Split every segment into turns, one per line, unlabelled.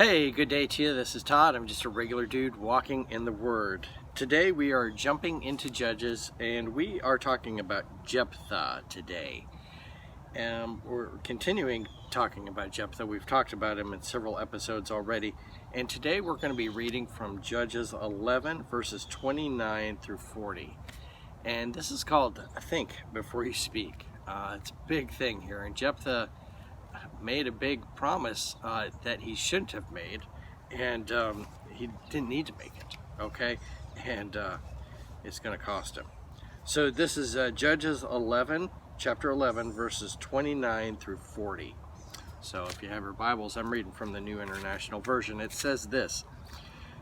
Hey, good day to you. This is Todd. I'm just a regular dude walking in the Word. Today we are jumping into Judges, and we are talking about Jephthah today. We're continuing talking about Jephthah. We've talked about him in several episodes already, and today we're going to be reading from Judges 11, verses 29 through 40. And this is called Think Before You Speak. It's a big thing here, and Jephthah made a big promise that he shouldn't have made, and he didn't need to make it, okay? And it's going to cost him. So this is Judges 11, chapter 11, verses 29 through 40. So if you have your Bibles, I'm reading from the New International Version. It says this: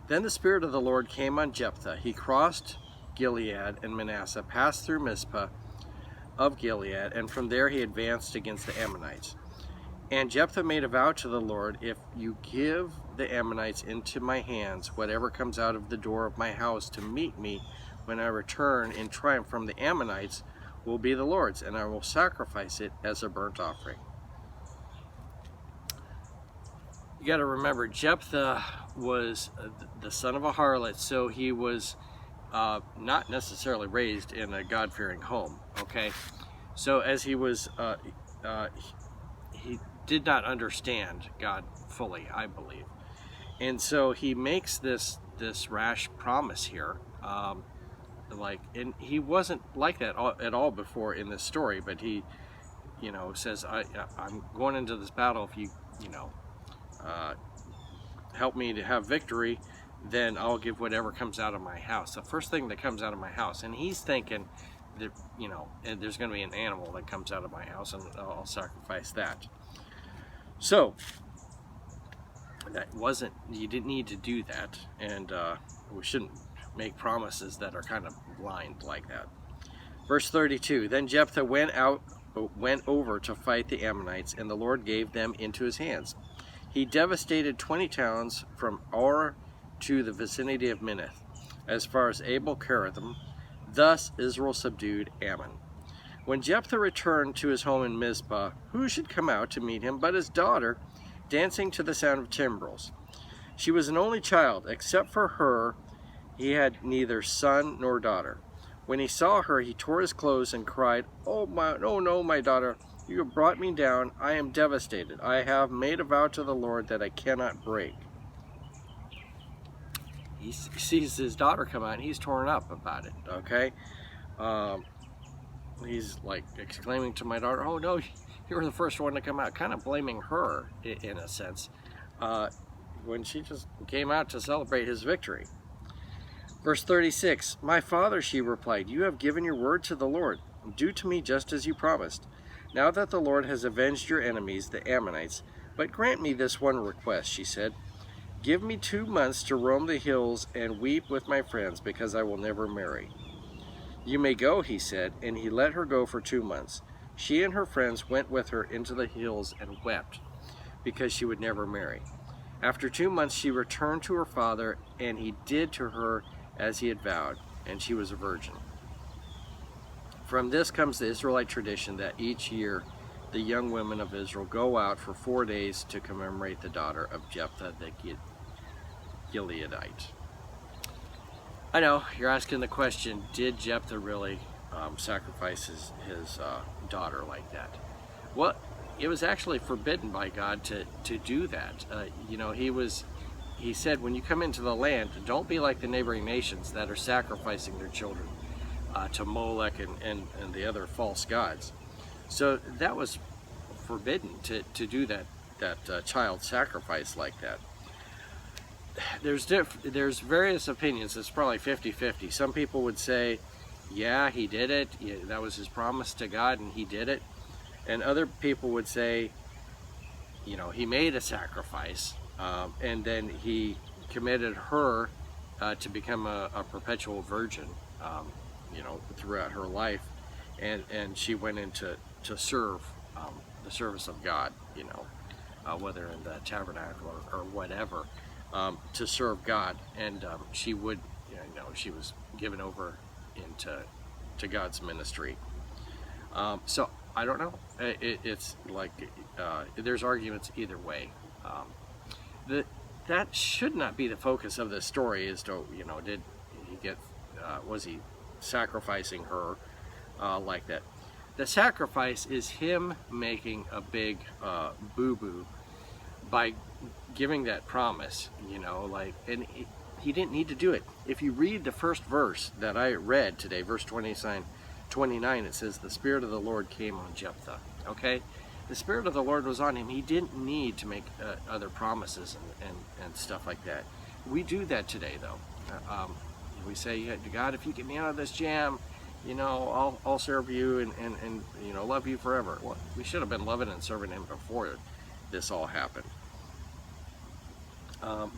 Then the Spirit of the Lord came on Jephthah. He crossed Gilead and Manasseh, passed through Mizpah of Gilead, and from there he advanced against the Ammonites. And Jephthah made a vow to the Lord, if you give the Ammonites into my hands, whatever comes out of the door of my house to meet me when I return in triumph from the Ammonites will be the Lord's, and I will sacrifice it as a burnt offering. You got to remember, Jephthah was the son of a harlot, so he was not necessarily raised in a God-fearing home, okay? So as he was, he did not understand God fully, I believe. And so he makes this rash promise here. And he wasn't like that at all before in this story, but he, says, I'm going into this battle. If you, help me to have victory, then I'll give whatever comes out of my house. The first thing that comes out of my house. And he's thinking that, there's going to be an animal that comes out of my house, and I'll sacrifice that. So that wasn't, you didn't need to do that, and we shouldn't make promises that are kind of blind like that. Verse 32, Then Jephthah went over to fight the Ammonites, and the Lord gave them into his hands. He devastated 20 towns from Or to the vicinity of Minnith, as far as Abel-Kerithim. Thus Israel subdued Ammon. When Jephthah returned to his home in Mizpah, who should come out to meet him but his daughter, dancing to the sound of timbrels? She was an only child. Except for her, he had neither son nor daughter. When he saw her, he tore his clothes and cried, "Oh no, my daughter, you have brought me down. I am devastated. I have made a vow to the Lord that I cannot break." He sees his daughter come out, and he's torn up about it, okay? He's like exclaiming to my daughter, "Oh no, you were the first one to come out," kind of blaming her in a sense, when she just came out to celebrate his victory. Verse 36, "My father," she replied, "you have given your word to the Lord. Do to me just as you promised. Now that the Lord has avenged your enemies, the Ammonites, but grant me this one request," she said. "Give me 2 months to roam the hills and weep with my friends, because I will never marry." "You may go," he said, and he let her go for 2 months. She and her friends went with her into the hills and wept, because she would never marry. After 2 months she returned to her father, and he did to her as he had vowed, and she was a virgin. From this comes the Israelite tradition that each year the young women of Israel go out for 4 days to commemorate the daughter of Jephthah the Gileadite. I know, you're asking the question, did Jephthah really sacrifice his daughter like that? Well, it was actually forbidden by God to do that. He said, when you come into the land, don't be like the neighboring nations that are sacrificing their children to Molech and the other false gods. So that was forbidden to do that child sacrifice like that. There's various opinions. It's probably 50-50. Some people would say, yeah, he did it. Yeah, that was his promise to God, and he did it. And other people would say, he made a sacrifice, and then he committed her to become a perpetual virgin, throughout her life, and she went into to serve the service of God, whether in the tabernacle or whatever. To serve God, and she would, she was given over into God's ministry. So I don't know. It's like there's arguments either way. that should not be the focus of this story. Is to, you know, did he get, was he sacrificing her like that? The sacrifice is him making a big boo-boo by giving that promise, you know, like, and he didn't need to do it. If you read the first verse that I read today, verse 29, it says, the Spirit of the Lord came on Jephthah, okay? The Spirit of the Lord was on him. He didn't need to make other promises and stuff like that. We do that today, though. We say, God, if you get me out of this jam, you know, I'll serve you and you know, love you forever. Well, we should have been loving and serving him before this all happened.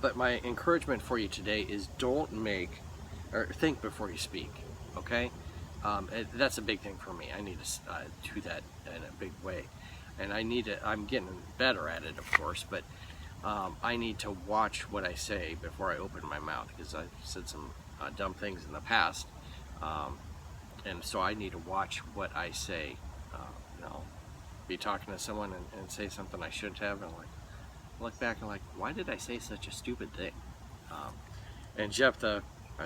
But my encouragement for you today is don't think before you speak, okay? That's a big thing for me. I need to do that in a big way. And I'm getting better at it, of course, but I need to watch what I say before I open my mouth, because I've said some dumb things in the past. And so I need to watch what I say. You know, be talking to someone and say something I shouldn't have, and like look back and like, why did I say such a stupid thing? And Jephthah,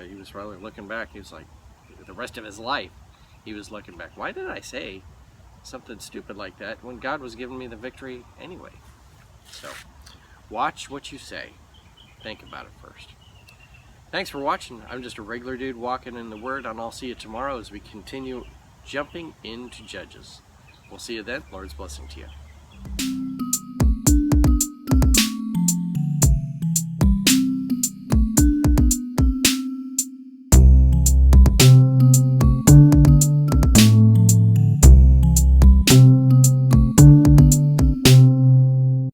he was probably looking back. He was like, the rest of his life, he was looking back. Why did I say something stupid like that when God was giving me the victory anyway? So, watch what you say. Think about it first. Thanks for watching. I'm just a regular dude walking in the Word, and I'll see you tomorrow as we continue jumping into Judges. We'll see you then. Lord's blessing to you.